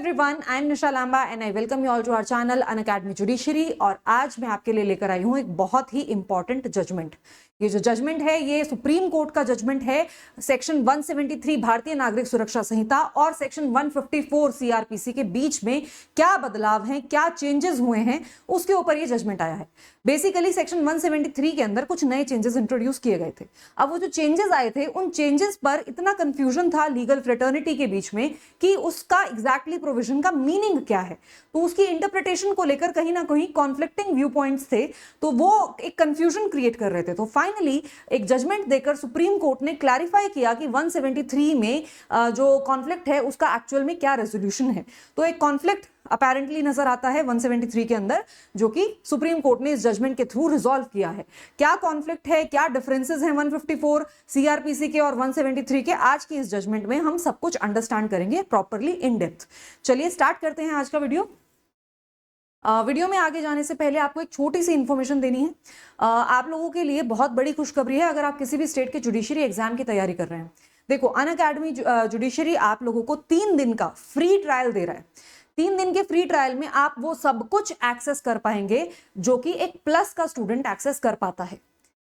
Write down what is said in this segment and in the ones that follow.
Everyone, I am Nisha Lamba and I welcome you all to our channel Unacademy judiciary. और आज मैं आपके लिए लेकर आई हूं एक बहुत ही इंपॉर्टेंट जजमेंट। ये जो जजमेंट है ये सुप्रीम कोर्ट का जजमेंट है। सेक्शन 173 भारतीय नागरिक सुरक्षा संहिता और सेक्शन 154 सीआरपीसी के बीच में क्या बदलाव हैं, क्या चेंजेस हुए हैं, उसके ऊपर ये जजमेंट आया है। बेसिकली सेक्शन 173 के अंदर कुछ नए चेंजेस इंट्रोड्यूस किए गए थे। अब वो जो चेंजेस आए थे उन चेंजेस पर इतना कंफ्यूजन था लीगल फ्रेटर्निटी के बीच में कि उसका एग्जैक्टली प्रोविजन का मीनिंग क्या है, तो उसकी इंटरप्रिटेशन को लेकर कहीं ना कहीं कॉन्फ्लिक्टिंग व्यू पॉइंट्स थे, तो वो एक कंफ्यूजन क्रिएट कर रहे थे। तो फाइनली एक जजमेंट देकर सुप्रीम कोर्ट ने क्लैरिफाई किया कि 173 में जो कॉन्फ्लिक्ट है उसका एक्चुअल में क्या रेजोल्यूशन है। तो एक कॉन्फ्लिक्ट अपेरेंटली नजर आता है 173 के अंदर, जो कि सुप्रीम कोर्ट ने इस जजमेंट के थ्रू रिजॉल्व किया है। क्या कॉन्फ्लिक्ट है, क्या डिफरेंसेस हैं 154 सीआरपीसी के और 173 के, आज की इस जजमेंट में हम सब कुछ अंडरस्टैंड करेंगे प्रॉपरली इन डेप्थ। चलिए स्टार्ट करते हैं आज का वीडियो। वीडियो में आगे जाने से पहले आपको एक छोटी सी इंफॉर्मेशन देनी है। आप लोगों के लिए बहुत बड़ी खुशखबरी है अगर आप किसी भी स्टेट के जुडिशरी एग्जाम की तैयारी कर रहे हैं। देखो, अनअकैडमी जुडिशरी आप लोगों को 3 दिन का फ्री ट्रायल दे रहा है। 3 दिन के फ्री ट्रायल में आप वो सब कुछ एक्सेस कर पाएंगे जो कि एक प्लस का स्टूडेंट एक्सेस कर पाता है।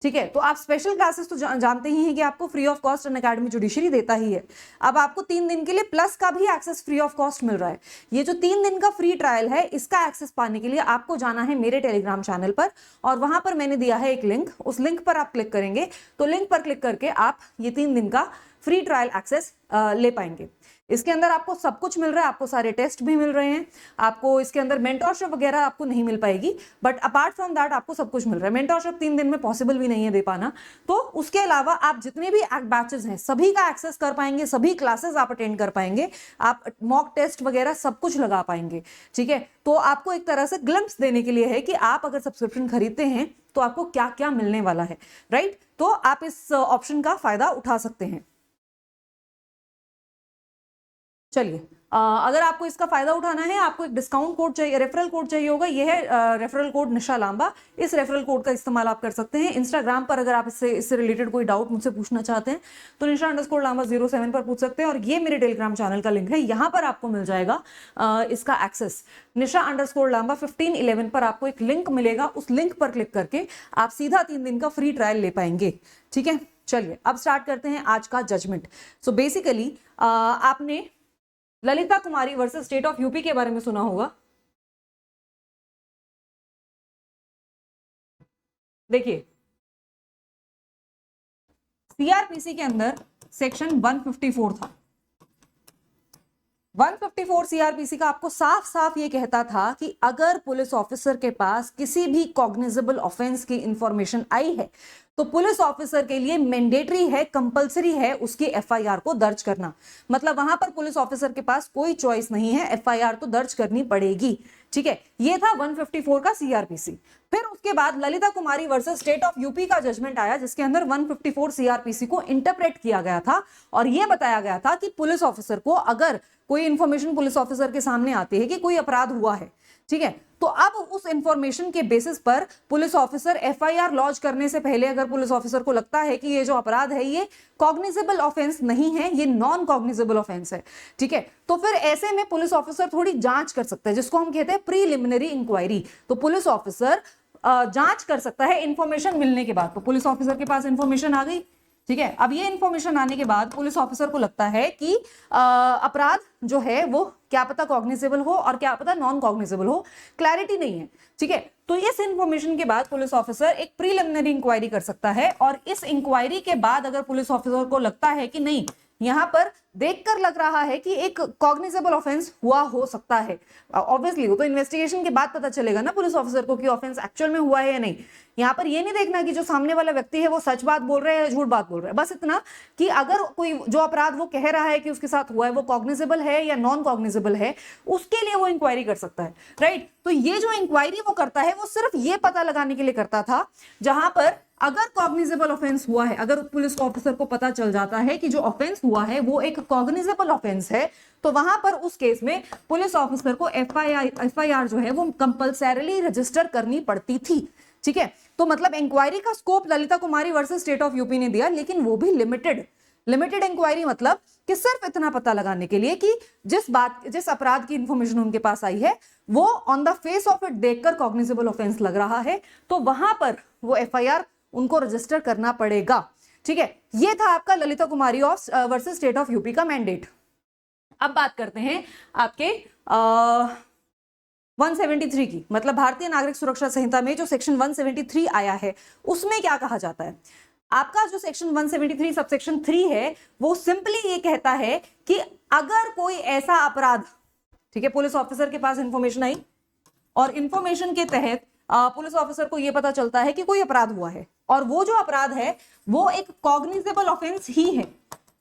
ठीक है, तो आप स्पेशल क्लासेस तो जानते ही हैं कि आपको free of cost Unacademy judiciary देता ही है। अब आपको 3 दिन के लिए प्लस का भी एक्सेस फ्री ऑफ कॉस्ट मिल रहा है। ये जो 3 दिन का फ्री ट्रायल है, इसका एक्सेस पाने के लिए आपको जाना है मेरे टेलीग्राम चैनल पर, और वहां पर मैंने दिया है एक लिंक। उस लिंक पर आप क्लिक करेंगे तो लिंक पर क्लिक करके आप ये 3 दिन का फ्री ट्रायल एक्सेस ले पाएंगे। इसके अंदर आपको सब कुछ मिल रहा है, आपको सारे टेस्ट भी मिल रहे हैं, आपको इसके अंदर मेंटरशिप वगैरह आपको नहीं मिल पाएगी, बट अपार्ट फ्रॉम दैट आपको सब कुछ मिल रहा है। मेंटरशिप 3 दिन में पॉसिबल भी नहीं है दे पाना, तो उसके अलावा आप जितने भी बैचेस हैं सभी का एक्सेस कर पाएंगे, सभी क्लासेस आप अटेंड कर पाएंगे, आप मॉक टेस्ट वगैरह सब कुछ लगा पाएंगे। ठीक है, तो आपको एक तरह से ग्लिम्प्स देने के लिए है कि आप अगर सब्सक्रिप्शन खरीदते हैं तो आपको क्या क्या मिलने वाला है। राइट, तो आप इस ऑप्शन का फायदा उठा सकते हैं। चलिए, अगर आपको इसका फायदा उठाना है, आपको एक डिस्काउंट कोड चाहिए, रेफरल कोड चाहिए होगा। यह है रेफरल कोड निशा लांबा। इस रेफरल कोड का इस्तेमाल आप कर सकते हैं। इंस्टाग्राम पर अगर आप इससे रिलेटेड कोई डाउट मुझसे पूछना चाहते हैं तो निशा_लांबा07 पर पूछ सकते हैं। और ये मेरे टेलीग्राम चैनल का लिंक है, यहाँ पर आपको मिल जाएगा इसका एक्सेस। निशा_लांबा 1511 पर आपको एक लिंक मिलेगा, उस लिंक पर क्लिक करके आप सीधा 3 दिन का फ्री ट्रायल ले पाएंगे। ठीक है, चलिए अब स्टार्ट करते हैं आज का जजमेंट। सो बेसिकली आपने ललिता कुमारी वर्सेस स्टेट ऑफ यूपी के बारे में सुना होगा। देखिए, सीआरपीसी के अंदर सेक्शन 154 था। 154 सीआरपीसी का आपको साफ साफ ये कहता था कि अगर पुलिस ऑफिसर के पास किसी भी कॉग्निजेबल ऑफेंस की इंफॉर्मेशन आई है तो पुलिस ऑफिसर के लिए मैंडेटरी है, कंपलसरी है उसकी एफआईआर को दर्ज करना। मतलब वहां पर पुलिस ऑफिसर के पास कोई चॉइस नहीं है, एफआईआर तो दर्ज करनी पड़ेगी। ठीक है, ये था 154 का सीआरपीसी। फिर उसके बाद ललिता कुमारी वर्सेस स्टेट ऑफ यूपी का जजमेंट आया, जिसके अंदर 154 सीआरपीसी को इंटरप्रेट किया गया था और यह बताया गया था कि पुलिस ऑफिसर को अगर कोई इंफॉर्मेशन पुलिस ऑफिसर के सामने आती है कि कोई अपराध हुआ है, ठीक है, तो अब उस इंफॉर्मेशन के बेसिस पर पुलिस ऑफिसर एफआईआर लॉन्च करने से पहले अगर पुलिस ऑफिसर को लगता है कि ये जो अपराध है ये कॉग्निजेबल ऑफेंस नहीं है, ये नॉन कॉग्निजेबल ऑफेंस है, ठीक है, तो फिर ऐसे में पुलिस ऑफिसर थोड़ी जांच कर सकता है, जिसको हम कहते हैं प्रीलिमिनरी इंक्वायरी। तो पुलिस ऑफिसर जांच कर सकता है इंफॉर्मेशन मिलने के बाद। तो पुलिस ऑफिसर के पास इंफॉर्मेशन आ गई, ठीक है, अब ये इंफॉर्मेशन आने के बाद पुलिस ऑफिसर को लगता है कि अपराध जो है वो क्या पता कॉग्निजेबल हो और क्या पता नॉन कॉग्निजेबल हो, क्लैरिटी नहीं है। ठीक है, तो इस इंफॉर्मेशन के बाद पुलिस ऑफिसर एक प्रीलिमिनरी इंक्वायरी कर सकता है, और इस इंक्वायरी के बाद अगर पुलिस ऑफिसर को लगता है कि नहीं, यहां पर देखकर लग रहा है कि एक कॉग्निजेबल ऑफेंस हुआ हो सकता है, ऑब्वियसली वो तो इन्वेस्टिगेशन के बाद पता चलेगा ना पुलिस ऑफिसर को कि ऑफेंस एक्चुअल में हुआ है या नहीं। यहां पर ये नहीं देखना कि जो सामने वाला व्यक्ति है वो सच बात बोल रहा है या झूठ बात बोल रहा है, बस इतना कि अगर कोई जो अपराध वो कह रहा है कि उसके साथ हुआ है वो कॉग्निजेबल है या नॉन कॉग्निजेबल है, उसके लिए वो इंक्वायरी कर सकता है। राइट, तो ये जो इंक्वायरी वो करता है वो सिर्फ ये पता लगाने के लिए करता था, जहां पर अगर कॉग्निजेबल ऑफेंस हुआ है, अगर पुलिस ऑफिसर को पता चल जाता है कि जो ऑफेंस हुआ है वो एक कॉग्निजेबल ऑफेंस है, तो वहां पर उस केस में पुलिस ऑफिसर को एफआईआर जो है वो कंपल्सरीली रजिस्टर करनी पड़ती थी। ठीक है, तो मतलब इंक्वायरी का scope Lalita Kumari versus state of UP ने दिया, लेकिन वो भी लिमिटेड। लिमिटेड इंक्वायरी मतलब कि सिर्फ इतना पता लगाने के लिए कि जिस अपराध की इंफॉर्मेशन उनके पास आई है वो on the face of it देखकर कॉग्निजेबल ऑफेंस लग रहा है, तो वहां पर वो एफआईआर उनको रजिस्टर करना पड़ेगा। ठीक है, ये था आपका ललिता कुमारी वर्सेस स्टेट ऑफ यूपी का मैंडेट। अब बात करते हैं आपके 173 की, मतलब भारतीय नागरिक सुरक्षा संहिता में जो सेक्शन 173 आया है उसमें क्या कहा जाता है। आपका जो सेक्शन 173 सबसेक्शन 3 है वो सिंपली ये कहता है कि अगर कोई ऐसा अपराध, ठीक है, पुलिस ऑफिसर के पास इंफॉर्मेशन आई और इंफॉर्मेशन के तहत पुलिस ऑफिसर को यह पता चलता है कि कोई अपराध हुआ है और वो जो अपराध है वो एक कॉग्निजेबल ऑफेंस ही है,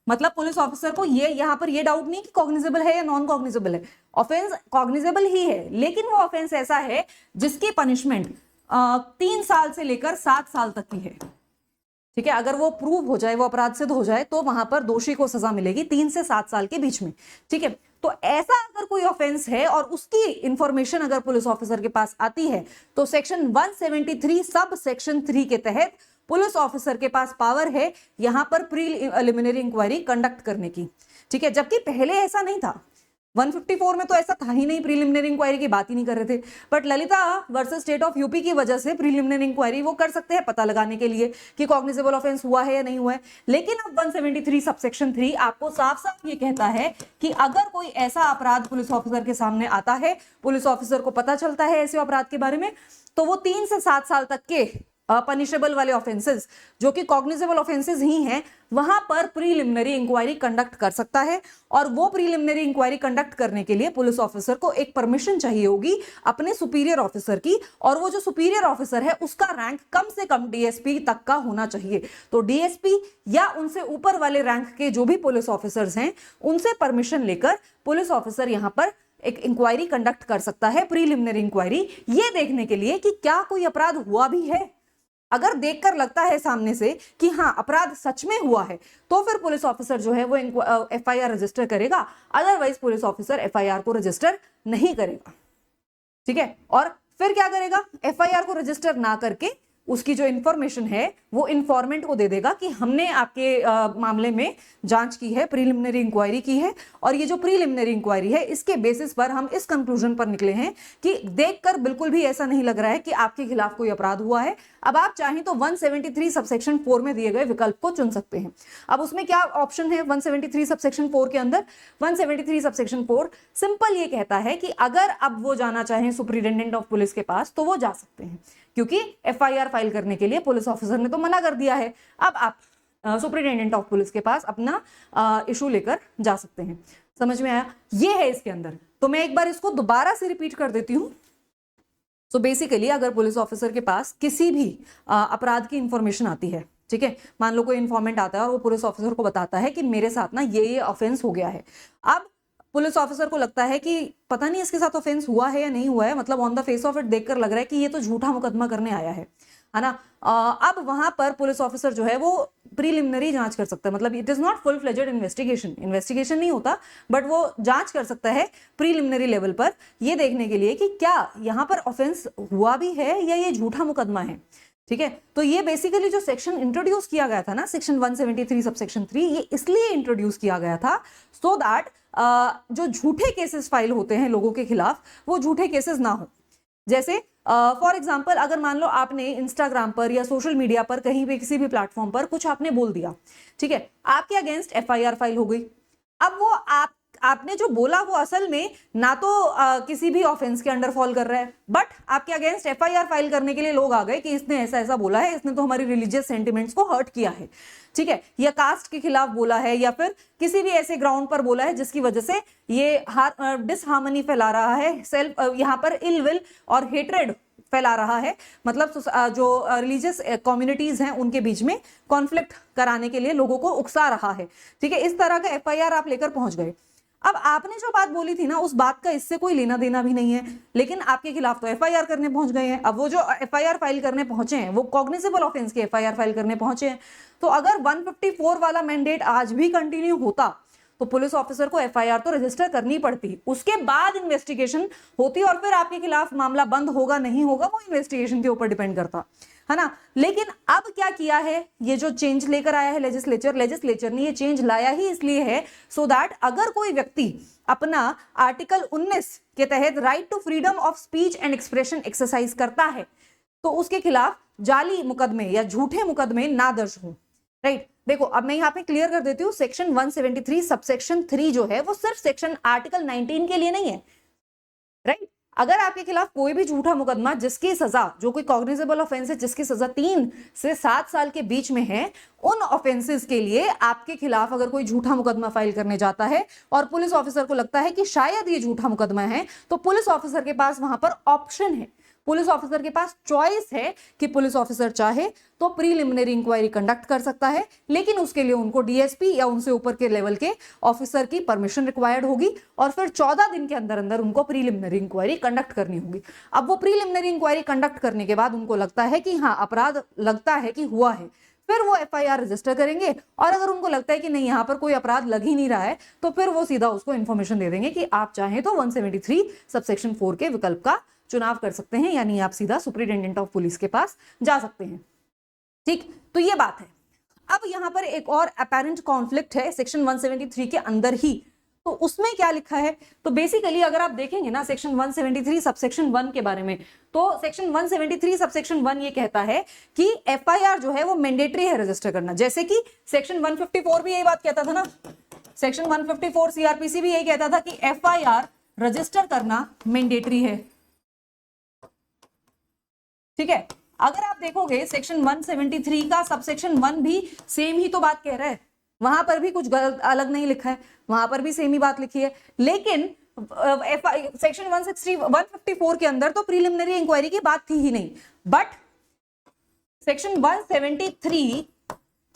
मतलब पुलिस ऑफिसर को ये यहां पर ये डाउट नहीं कि कॉग्निजेबल है या नॉन कॉग्निजेबल है, ऑफेंस कॉग्निजेबल ही है, लेकिन वो ऑफेंस ऐसा है जिसकी पनिशमेंट 3 साल से लेकर 7 साल तक की है। ठीक है, अगर वो प्रूव हो जाए, वो अपराध सिद्ध हो जाए, तो वहां पर दोषी को सजा मिलेगी 3 से 7 साल के बीच में। ठीक है, तो ऐसा अगर कोई ऑफेंस है और उसकी इंफॉर्मेशन अगर पुलिस ऑफिसर के पास आती है तो सेक्शन 173 सब सेक्शन 3 के तहत पुलिस ऑफिसर के पास पावर है यहां पर प्रीलिमिनरी इंक्वायरी कंडक्ट करने की। ठीक है, जबकि पहले ऐसा नहीं था, 154 में तो ऐसा था ही नहीं, प्रीलिमिनरी इंक्वायरी की बात ही नहीं कर रहे थे, but Lalita versus state of UP की वजह से प्रीलिमिनरी इंक्वायरी वो कर सकते हैं पता लगाने के लिए कि कॉग्निजेबल ऑफेंस हुआ है या नहीं हुआ है। लेकिन अब 173 सबसेक्शन 3 आपको साफ साफ ये कहता है कि अगर कोई ऐसा अपराध पुलिस ऑफिसर के सामने आता है, पुलिस ऑफिसर को पता चलता है ऐसे अपराध के बारे में, तो वो 3 से 7 साल तक के पनिशेबल वाले ऑफेंसेस जो कि कॉग्निजेबल ऑफेंसेस ही हैं, वहां पर प्रीलिमिनरी इंक्वायरी कंडक्ट कर सकता है। और वो प्रीलिमिनरी इंक्वायरी कंडक्ट करने के लिए पुलिस ऑफिसर को एक परमिशन चाहिए होगी अपने सुपीरियर ऑफिसर की, और वो जो सुपीरियर ऑफिसर है उसका रैंक कम से कम डीएसपी तक का होना चाहिए। तो डीएसपी या उनसे ऊपर वाले रैंक के जो भी पुलिस ऑफिसर्स हैं उनसे परमिशन लेकर पुलिस ऑफिसर यहां पर एक इंक्वायरी कंडक्ट कर सकता है, प्रीलिमिनरी इंक्वायरी, ये देखने के लिए कि क्या कोई अपराध हुआ भी है। अगर देखकर लगता है सामने से कि हाँ अपराध सच में हुआ है तो फिर पुलिस ऑफिसर जो है वो एफआईआर रजिस्टर करेगा, अदरवाइज पुलिस ऑफिसर एफआईआर को रजिस्टर नहीं करेगा। ठीक है, और फिर क्या करेगा, एफआईआर को रजिस्टर ना करके उसकी जो इंफॉर्मेशन है वो इंफॉर्मेंट को दे देगा कि हमने आपके मामले में जांच की है, प्रीलिमिनरी इंक्वायरी की है, और ये जो प्रीलिमिनरी इंक्वायरी है इसके बेसिस पर हम इस कंक्लूजन पर निकले हैं कि देखकर बिल्कुल भी ऐसा नहीं लग रहा है कि आपके खिलाफ कोई अपराध हुआ है। अब आप चाहें तो 173 सबसेक्शन 4 में दिए गए विकल्प को चुन सकते हैं। अब उसमें क्या ऑप्शन है 173 सबसेक्शन 4 के अंदर, 173 सबसेक्शन 4 सिंपल ये कहता है कि अगर अब वो जाना चाहें सुपरिटेंडेंट ऑफ पुलिस के पास तो वो जा सकते हैं, क्योंकि एफआईआर फाइल करने के लिए पुलिस ऑफिसर ने तो मना कर दिया है। अब आप सुपरिटेंडेंट ऑफ पुलिस के पास अपना इशू लेकर जा सकते हैं। समझ में आया, ये है इसके अंदर। तो मैं एक बार इसको दोबारा से रिपीट कर देती हूं। तो बेसिकली अगर पुलिस ऑफिसर के पास किसी भी अपराध की इंफॉर्मेशन आती है, ठीक है, मान लो कोई इन्फॉर्मेंट आता है और वो पुलिस ऑफिसर को बताता है कि मेरे साथ ना ये ऑफेंस हो गया है। अब पुलिस ऑफिसर को लगता है कि पता नहीं इसके साथ ऑफेंस हुआ है या नहीं हुआ है, मतलब on the face of it देखकर लग रहा है कि ये तो झूठा मुकदमा करने आया है ना। अब वहां पर पुलिस ऑफिसर जो है वो प्रीलिमिनरी जांच कर सकता है, मतलब it is not full fledged investigation नहीं होता, बट वो जांच कर सकता है प्रीलिमिनरी लेवल पर, ये देखने के लिए कि क्या यहाँ पर ऑफेंस हुआ भी है या ये झूठा मुकदमा है। ठीक है, तो ये बेसिकली जो सेक्शन इंट्रोड्यूस किया गया था ना, सेक्शन 173 सबसेक्शन 3, ये इसलिए इंट्रोड्यूस किया गया था सो दैट जो झूठे केसेस फाइल होते हैं लोगों के खिलाफ वो झूठे केसेस ना हो। जैसे फॉर एग्जाम्पल अगर मान लो आपने इंस्टाग्राम पर या सोशल मीडिया पर कहीं भी किसी भी प्लेटफॉर्म पर कुछ आपने बोल दिया, ठीक है, आपके अगेंस्ट एफआईआर फाइल हो गई। अब वो आपने जो बोला वो असल में ना तो किसी भी ऑफेंस के अंडर फॉल कर रहा है, बट आपके अगेंस्ट एफआईआर फाइल करने के लिए लोग आ गए कि इसने ऐसा ऐसा बोला है, इसने तो हमारी रिलीजियस सेंटिमेंट्स को हर्ट किया है, ठीक है, या कास्ट के खिलाफ बोला है, या फिर किसी भी ऐसे ग्राउंड पर बोला है जिसकी वजह से ये डिसहार्मनी फैला रहा है, सेल्फ यहाँ पर इल विल और हेट्रेड फैला रहा है, मतलब जो रिलीजियस कम्युनिटीज हैं उनके बीच में कॉन्फ्लिक्ट कराने के लिए लोगों को उकसा रहा है। ठीक है, इस तरह का एफआईआर आप लेकर पहुंच गए। अब आपने जो बात बोली थी ना उस बात का इससे कोई लेना देना भी नहीं है, लेकिन आपके खिलाफ तो एफआईआर करने पहुंच गए हैं। अब वो जो एफआईआर फाइल करने पहुंचे हैं वो कॉग्निजेबल ऑफेंस के एफआईआर फाइल करने पहुंचे हैं। तो अगर 154 वाला मैंडेट आज भी कंटिन्यू होता तो पुलिस ऑफिसर को एफआईआर तो रजिस्टर करनी पड़ती, उसके बाद इन्वेस्टिगेशन होती और फिर आपके खिलाफ मामला बंद होगा नहीं होगा वो इन्वेस्टिगेशन के ऊपर डिपेंड करता। है ना। लेकिन अब क्या किया है, ये जो चेंज लेकर आया है लेजिस्लेचर ने ये चेंज लाया ही इसलिए है सो दैट अगर कोई व्यक्ति अपना आर्टिकल 19 के तहत right to freedom of speech and expression exercise करता है तो उसके खिलाफ जाली मुकदमे या झूठे मुकदमे ना दर्ज हो। राइट, देखो अब मैं यहाँ पे क्लियर कर देती हूँ, सेक्शन 173 सबसेक्शन 3 जो है वो सिर्फ सेक्शन आर्टिकल 19 के लिए नहीं है। राइट, अगर आपके खिलाफ कोई भी झूठा मुकदमा जिसकी सजा, जो कोई कॉग्निजेबल ऑफेंस है जिसकी सजा 3 से 7 साल के बीच में है, उन ऑफेंसेस के लिए आपके खिलाफ अगर कोई झूठा मुकदमा फाइल करने जाता है और पुलिस ऑफिसर को लगता है कि शायद ये झूठा मुकदमा है, तो पुलिस ऑफिसर के पास वहां पर ऑप्शन है, पुलिस ऑफिसर के पास चॉइस है कि पुलिस ऑफिसर चाहे तो प्रीलिमिनरी इंक्वायरी कंडक्ट कर सकता है, लेकिन उसके लिए उनको डीएसपी या उनसे ऊपर के लेवल के ऑफिसर की परमिशन रिक्वायर्ड होगी और फिर 14 दिन के अंदर अंदर उनको प्रीलिमिनरी इंक्वायरी कंडक्ट करनी होगी। अब वो प्रीलिमिनरी इंक्वायरी कंडक्ट करने के बाद उनको लगता है कि हाँ अपराध लगता है कि हुआ है, फिर वो एफआईआर रजिस्टर करेंगे और अगर उनको लगता है कि नहीं यहाँ पर कोई अपराध लग ही नहीं रहा है तो फिर वो सीधा उसको इन्फॉर्मेशन दे देंगे कि आप चाहें तो 173 सबसेक्शन 4 के विकल्प का चुनाव कर सकते हैं, यानी आप सीधा सुपरिटेंडेंट ऑफ पुलिस के पास जा सकते हैं। ठीक, तो ये बात है। अब यहां पर एक और अपैरेंट कॉन्फ्लिक्ट है सेक्शन 173 के अंदर ही, तो उसमें क्या लिखा है, तो बेसिकली अगर आप देखेंगे ना सेक्शन 173 सबसेक्शन 1 के बारे में, तो सेक्शन 173 सबसेक्शन 1 ये कहता है कि एफआईआर जो है वो मैंडेटरी है रजिस्टर करना, जैसे कि सेक्शन 154 भी यही बात कहता था ना, सेक्शन 154 सीआरपीसी भी यही कहता था कि एफआईआर रजिस्टर करना मैंडेटरी है। ठीक है, अगर आप देखोगे सेक्शन 173 का सबसेक्शन 1 भी सेम ही तो बात कह रहा है, वहां पर भी कुछ गलत अलग नहीं लिखा है, वहां पर भी सेम ही बात लिखी है, लेकिन सेक्शन 154 के अंदर तो प्रीलिमिनरी इंक्वायरी की बात थी ही नहीं, बट सेक्शन 173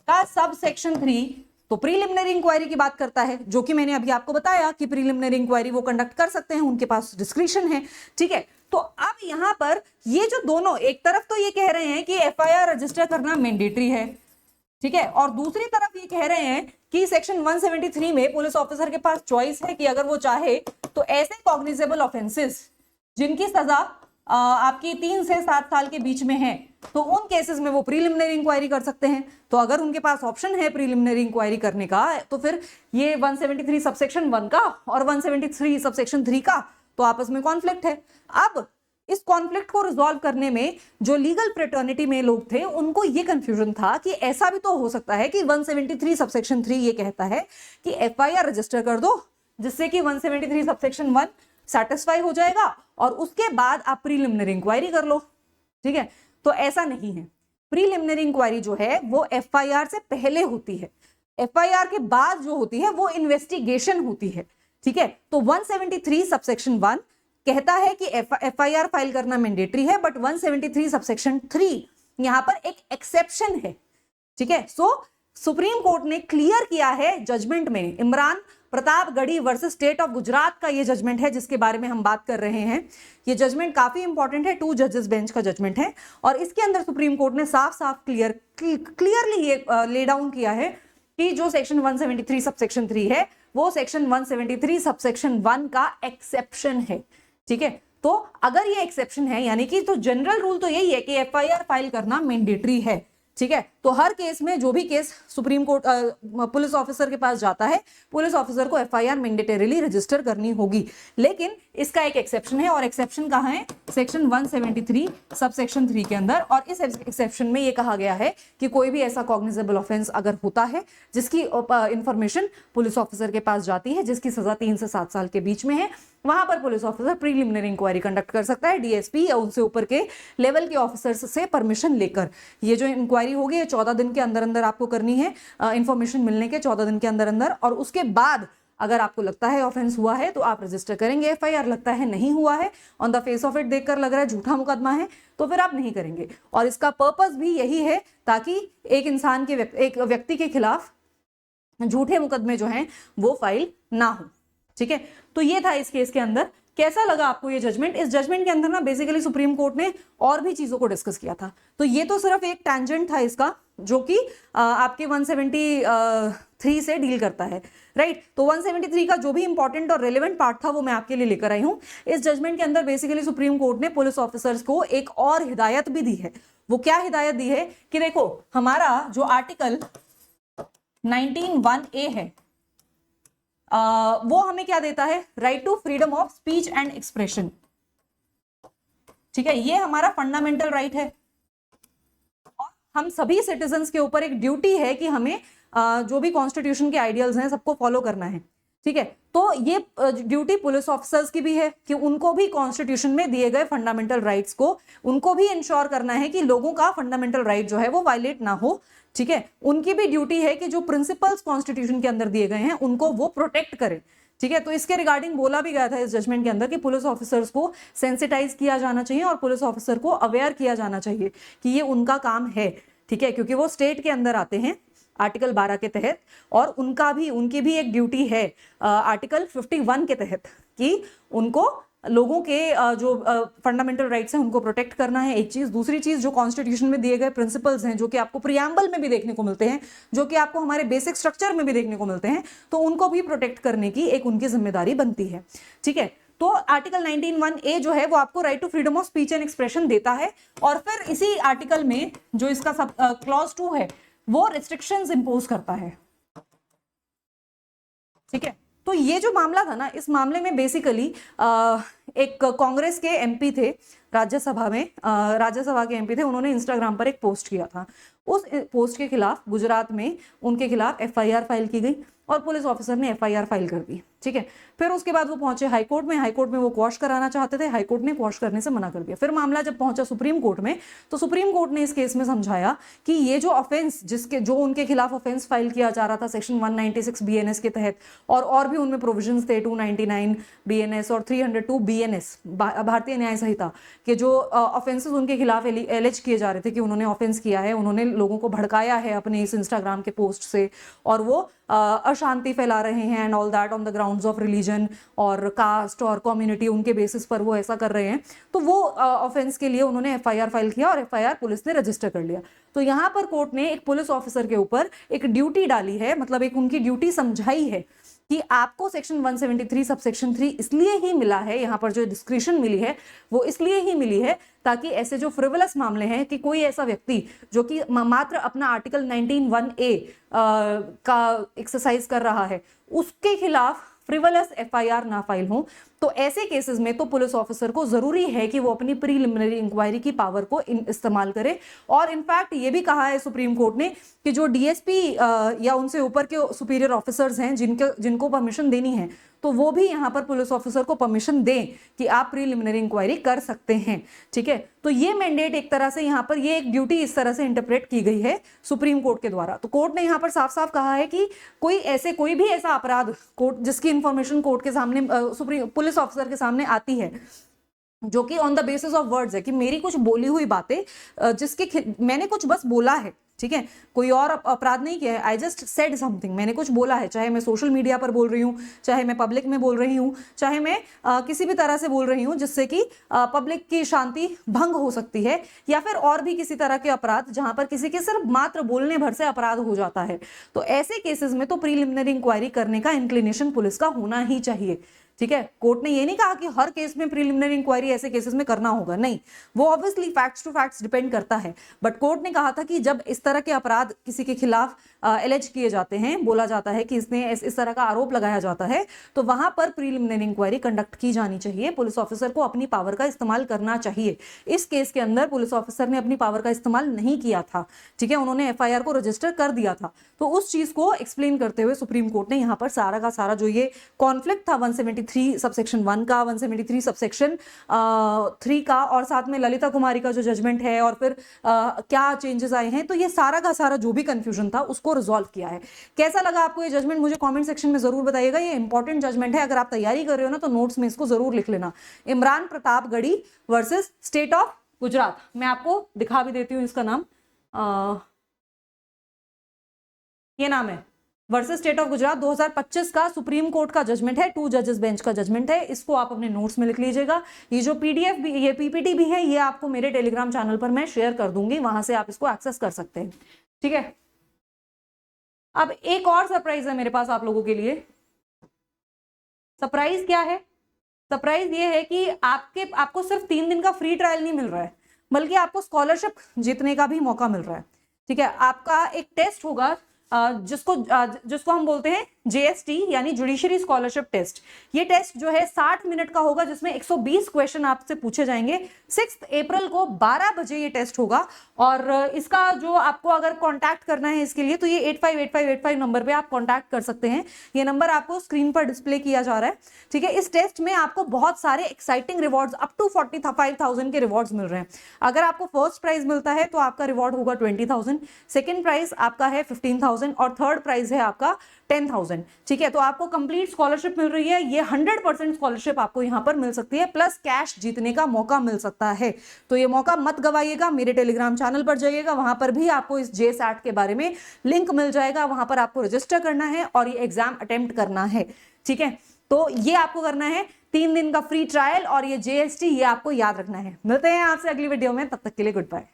का सबसेक्शन 3 तो प्रीलिमिनरी इंक्वायरी की बात करता है, जो कि मैंने अभी आपको बताया कि प्रीलिमिनरी इंक्वायरी वो कंडक्ट कर सकते हैं, उनके पास डिस्क्रिशन है। ठीक है, तो अब यहां पर ये जो दोनों, एक तरफ तो ये कह रहे हैं कि एफआईआर रजिस्टर करना मैंडेटरी है, ठीक है, और दूसरी तरफ ये कह रहे हैं कि सेक्शन 173 में पुलिस ऑफिसर के पास चॉइस है कि अगर वो चाहे तो ऐसे कॉग्निजेबल ऑफेंसेस जिनकी सजा आपकी 3 से 7 साल के बीच में है, तो उन केसेस में वो प्रीलिमिनरी इंक्वायरी कर सकते हैं। तो अगर उनके पास ऑप्शन है प्रीलिमिनरी इंक्वायरी करने का, तो फिर ये 173 सबसेक्शन 1 का और 173 सबसेक्शन 3 का तो आपस में कॉन्फ्लिक्ट है। अब इस कॉन्फ्लिक्ट को रिजॉल्व करने में जो लीगल फ्रेटर्निटी में लोग थे उनको ये कंफ्यूजन था कि ऐसा भी तो हो सकता है कि 173 सबसेक्शन 3 ये कहता है कि एफआईआर रजिस्टर कर दो, जिससे कि 173 सबसेक्शन 1 सैटिस्फाई हो जाएगा और उसके बाद आप प्रीलिमिनरी इंक्वायरी कर लो। ठीक है, तो ऐसा नहीं है, प्रीलिमिनरी इंक्वायरी जो है वो एफआईआर से पहले होती है, एफआईआर के बाद जो होती है वो इन्वेस्टिगेशन होती है। ठीक है, तो 173 सबसेक्शन 1 कहता है कि एफआईआर फाइल करना मैंडेटरी है, बट 173 सबसेक्शन 3 यहां पर एक एक्सेप्शन है। ठीक है, सो सुप्रीम कोर्ट ने क्लियर किया है जजमेंट में, Imran Pratapgarhi versus state of Gujarat का ये जजमेंट है जिसके बारे में हम बात कर रहे हैं। ये जजमेंट काफी इंपॉर्टेंट है, 2 जजेस बेंच का जजमेंट है और इसके अंदर सुप्रीम कोर्ट ने साफ साफ क्लियरली ये ले डाउन किया है कि जो सेक्शन 173 सबसेक्शन 3 है वो सेक्शन 173 सबसेक्शन 1 का एक्सेप्शन है। ठीक है, तो अगर ये एक्सेप्शन है यानी कि तो जनरल रूल तो यही है कि एफआईआर फाइल करना मैंडेटरी है। ठीक है, तो हर केस में जो भी case supreme court police officer के पास जाता है, पुलिस ऑफिसर को एफआईआर मैंडेटरीली रजिस्टर करनी होगी, लेकिन इसका एक एक्सेप्शन है और एक्सेप्शन कहाँ है, सेक्शन 173 सबसेक्शन 3 के अंदर। और इस एक्सेप्शन में ये कहा गया है कि कोई भी ऐसा कॉग्निजेबल ऑफेंस अगर होता है जिसकी इंफॉर्मेशन पुलिस ऑफिसर के पास जाती है, जिसकी सजा 3 से 7 साल के बीच में है, वहां पर police officer preliminary inquiry conduct कर सकता है डीएसपी या उनसे ऊपर के लेवल के ऑफिसर्स से परमिशन लेकर। ये जो इंक्वायरी होगी ये 14 दिन के अंदर अंदर आपको करनी है, इंफॉर्मेशन मिलने के 14 दिन के अंदर अंदर, और उसके बाद अगर आपको लगता है ऑफेंस हुआ है तो आप रजिस्टर करेंगे एफआईआर, लगता है नहीं हुआ है, on the face of it देखकर लग रहा है झूठा मुकदमा है, तो फिर आप नहीं करेंगे। और इसका पर्पस भी यही है ताकि एक इंसान के एक व्यक्ति के खिलाफ झूठे मुकदमे जो हैं वो फाइल ना हो। ठीक है, तो ये था इस केस के अंदर कैसा लगा आपको ये जजमेंट? इस जजमेंट के अंदर ना बेसिकली सुप्रीम कोर्ट ने और भी चीजों को डिस्कस किया था। तो ये तो सिर्फ एक टैंजेंट था इसका, जो कि आपके 173 से डील करता है, राइट। तो 173 का जो भी इंपॉर्टेंट और रेलेवेंट पार्ट था वो मैं आपके लिए लेकर आई हूं। इस जजमेंट के अंदर बेसिकली सुप्रीम कोर्ट ने पुलिस ऑफिसर्स को एक और हिदायत भी दी है। वो क्या हिदायत दी है कि देखो, हमारा जो आर्टिकल 19(1)(a है, वो हमें क्या देता है? Right to freedom of speech and expression. ठीक है, ये हमारा फंडामेंटल राइट है और हम सभी सिटीजन्स के ऊपर एक ड्यूटी है कि हमें जो भी कॉन्स्टिट्यूशन के आइडियल्स हैं सबको फॉलो करना है। ठीक है, तो ये ड्यूटी पुलिस ऑफिसर्स की भी है कि उनको भी कॉन्स्टिट्यूशन में दिए गए फंडामेंटल राइट्स को उनको भी इंश्योर करना है कि लोगों का फंडामेंटल राइट जो है वो वायलेट ना हो। ठीक है, उनकी भी ड्यूटी है कि जो प्रिंसिपल्स कॉन्स्टिट्यूशन के अंदर दिए गए हैं उनको वो प्रोटेक्ट करें। ठीक है, तो इसके रिगार्डिंग बोला भी गया था इस जजमेंट के अंदर कि पुलिस ऑफिसर्स को सेंसिटाइज किया जाना चाहिए और पुलिस ऑफिसर को अवेयर किया जाना चाहिए कि ये उनका काम है। ठीक है, क्योंकि वो स्टेट के अंदर आते हैं आर्टिकल 12 के तहत, और उनकी भी एक ड्यूटी है आर्टिकल 51 के तहत कि उनको लोगों के जो फंडामेंटल राइट्स हैं उनको प्रोटेक्ट करना है। एक चीज, दूसरी चीज, जो कॉन्स्टिट्यूशन में दिए गए प्रिंसिपल्स हैं जो कि आपको प्रियम्बल में भी देखने को मिलते हैं, जो कि आपको हमारे बेसिक स्ट्रक्चर में भी देखने को मिलते हैं, तो उनको भी प्रोटेक्ट करने की एक उनकी जिम्मेदारी बनती है। ठीक है, तो आर्टिकल 19(1)(a जो है वो आपको right to freedom of speech and expression देता है, और फिर इसी आर्टिकल में जो इसका सब क्लॉज 2 है वो रिस्ट्रिक्शंस इंपोज करता है। ठीक है, तो ये जो मामला था ना, इस मामले में बेसिकली एक कांग्रेस के एमपी थे राज्यसभा में, राज्यसभा के एमपी थे, उन्होंने इंस्टाग्राम पर एक पोस्ट किया था। उस पोस्ट के खिलाफ गुजरात में उनके खिलाफ एफआईआर फाइल की गई और पुलिस ऑफिसर ने एफआईआर फाइल कर दी। ठीक है, फिर उसके बाद वो पहुंचे हाईकोर्ट में। हाईकोर्ट में वो क्वॉश कराना चाहते थे, हाईकोर्ट ने क्वॉश करने से मना कर दिया। फिर मामला जब पहुंचा सुप्रीम कोर्ट में, तो सुप्रीम कोर्ट ने इस केस में समझाया कि ये जो ऑफेंस जो उनके खिलाफ ऑफेंस फाइल किया जा रहा था सेक्शन 196 बीएनएस के तहत, और भी उनमें प्रोविजंस थे 299 बीएनएस और 302 बीएनएस भारतीय न्याय संहिता के, जो ऑफेंसेस उनके खिलाफ एलिज किए जा रहे थे कि उन्होंने ऑफेंस किया है, उन्होंने लोगों को भड़काया है अपने इस इंस्टाग्राम के पोस्ट से, और वो अशांति फैला रहे हैं and all that on the grounds of religion और कास्ट और कम्युनिटी, उनके बेसिस पर वो ऐसा कर रहे हैं। तो वो ऑफेंस के लिए उन्होंने एफआईआर फाइल किया और एफआईआर पुलिस ने रजिस्टर कर लिया। तो यहाँ पर कोर्ट ने एक पुलिस ऑफिसर के ऊपर एक ड्यूटी डाली है, मतलब एक उनकी ड्यूटी समझाई है कि आपको सेक्शन 173 सबसेक्शन 3 इसलिए ही मिला है, यहाँ पर जो डिस्क्रिशन मिली है वो इसलिए ही मिली है ताकि ऐसे जो फ्रिवलस मामले हैं कि कोई ऐसा व्यक्ति जो कि मात्र अपना आर्टिकल 19(1)(a का एक्सरसाइज कर रहा है उसके खिलाफ फ्रिवलस एफआईआर ना फाइल हो, तो ऐसे केसेस में तो पुलिस ऑफिसर को जरूरी है कि वो अपनी प्रीलिमिनरी इंक्वायरी की पावर को इस्तेमाल करे। और इनफैक्ट ये भी कहा है सुप्रीम कोर्ट ने कि जो डीएसपी या उनसे ऊपर के सुपीरियर ऑफिसर्स हैं जिनको परमिशन देनी है, तो वो भी यहाँ पर पुलिस ऑफिसर को परमिशन दें कि आप प्रीलिमिनरी इंक्वायरी कर सकते हैं। ठीक है, तो ये मैंडेट एक तरह से यहाँ पर ये एक ड्यूटी इस तरह से इंटरप्रेट की गई है सुप्रीम कोर्ट के द्वारा। तो कोर्ट ने यहाँ पर साफ साफ कहा है कि कोई भी ऐसा अपराध कोर्ट जिसकी इंफॉर्मेशन कोर्ट के सामने पुलिस ऑफिसर के सामने आती है जो कि on the basis of words है कि मेरी कुछ बोली हुई बातें जिसके मैंने कुछ बस बोला है, ठीक है, कोई और अपराध नहीं किया है, आई जस्ट सेड समथिंग, मैंने कुछ बोला है, चाहे मैं सोशल मीडिया पर बोल रही हूँ, चाहे मैं पब्लिक में बोल रही हूँ, चाहे मैं किसी भी तरह से बोल रही हूँ जिससे कि पब्लिक की शांति भंग हो सकती है, या फिर और भी किसी तरह के अपराध जहां पर किसी के सिर्फ मात्र बोलने भर से अपराध हो जाता है, तो ऐसे केसेस में तो प्रीलिमिनरी इंक्वायरी करने का इंक्लिनेशन पुलिस का होना ही चाहिए। ठीक है, कोर्ट ने ये नहीं कहा कि हर केस में प्रीलिमिनरी इंक्वायरी ऐसे केसेस में करना होगा, नहीं, वो obviously facts to facts depend करता है, बट कोर्ट ने कहा था कि जब इस तरह के अपराध किसी के खिलाफ एलिज किए जाते हैं, बोला जाता है कि इसने इस तरह का आरोप लगाया जाता है, तो वहां पर प्रीलिमिनरी इंक्वायरी कंडक्ट की जानी चाहिए, पुलिस ऑफिसर को अपनी पावर का इस्तेमाल करना चाहिए। इस केस के अंदर पुलिस ऑफिसर ने अपनी पावर का इस्तेमाल नहीं किया था, ठीक है, उन्होंने एफआईआर को रजिस्टर कर दिया था। तो उस चीज को एक्सप्लेन करते हुए सुप्रीम कोर्ट ने यहाँ पर सारा का सारा जो ये कॉन्फ्लिक्ट था 173 सबसेक्शन 1 का, 173 सबसेक्शन 3 का, और साथ में ललिता कुमारी का जो जजमेंट है, और फिर क्या चेंजेस आए हैं, तो ये सारा का सारा जो भी कंफ्यूजन था उसको रिजॉल्व किया है। कैसा लगा आपको ये जजमेंट, मुझे कमेंट सेक्शन में जरूर बताइएगा। ये इंपॉर्टेंट जजमेंट है, अगर आप तैयारी कर रहे हो ना तो नोट्स में इसको जरूर लिख लेना। Imran Pratapgarhi versus state of Gujarat. मैं आपको दिखा भी देती हूँ इसका नाम, ये नाम है वर्सेस स्टेट ऑफ गुजरात 2025 का सुप्रीम कोर्ट का जजमेंट है, 2 जजेस बेंच का जजमेंट है। इसको आप अपने नोट्स में लिख लीजिएगा। ये जो पीडीएफ भी, ये पीपीटी भी है, ये आपको मेरे टेलीग्राम चैनल पर मैं शेयर कर दूंगी, वहां से आप इसको एक्सेस कर सकते हैं। ठीक है, अब एक और सरप्राइज है मेरे पास आप लोगों के लिए। सरप्राइज क्या है? सरप्राइज ये है कि आपको सिर्फ 3 दिन का फ्री ट्रायल नहीं मिल रहा है, बल्कि आपको स्कॉलरशिप जीतने का भी मौका मिल रहा है। ठीक है, आपका एक टेस्ट होगा जिसको हम बोलते हैं JST यानी जुडिशरी स्कॉलरशिप टेस्ट। ये टेस्ट जो है 60 मिनट का होगा, जिसमें 120 क्वेश्चन आपसे पूछे जाएंगे। 6 अप्रैल को 12 बजे ये टेस्ट होगा। और इसका जो आपको अगर कांटेक्ट करना है इसके लिए, तो ये 858585 नंबर पे आप कांटेक्ट कर सकते हैं। ये नंबर आपको स्क्रीन पर डिस्प्ले किया जा रहा है। ठीक है, इस टेस्ट में आपको बहुत सारे एक्साइटिंग रिवॉर्ड्स अप टू 45,000 के रिवॉर्ड्स मिल रहे हैं। अगर आपको फर्स्ट प्राइज मिलता है तो आपका रिवॉर्ड होगा 20,000, सेकेंड प्राइज आपका है 15,000 और थर्ड प्राइज है आपका 10,000। ठीक है, तो आपको कंप्लीट स्कॉलरशिप मिल रही है। ये 100% स्कॉलरशिप आपको यहां पर मिल सकती है, प्लस कैश जीतने का मौका मिल सकता है। तो ये मौका मत गवाइएगा। मेरे टेलीग्राम चैनल पर जाइएगा, वहां पर भी आपको इस JSAT के बारे में लिंक मिल जाएगा। वहां पर आपको रजिस्टर करना है और ये एग्जाम अटेम्प्ट करना है। ठीक है, तो ये आपको करना है, 3 दिन का फ्री ट्रायल और ये JST, ये आपको याद रखना है। मिलते हैं आपसे अगली वीडियो में, तब तक के लिए गुड बाय।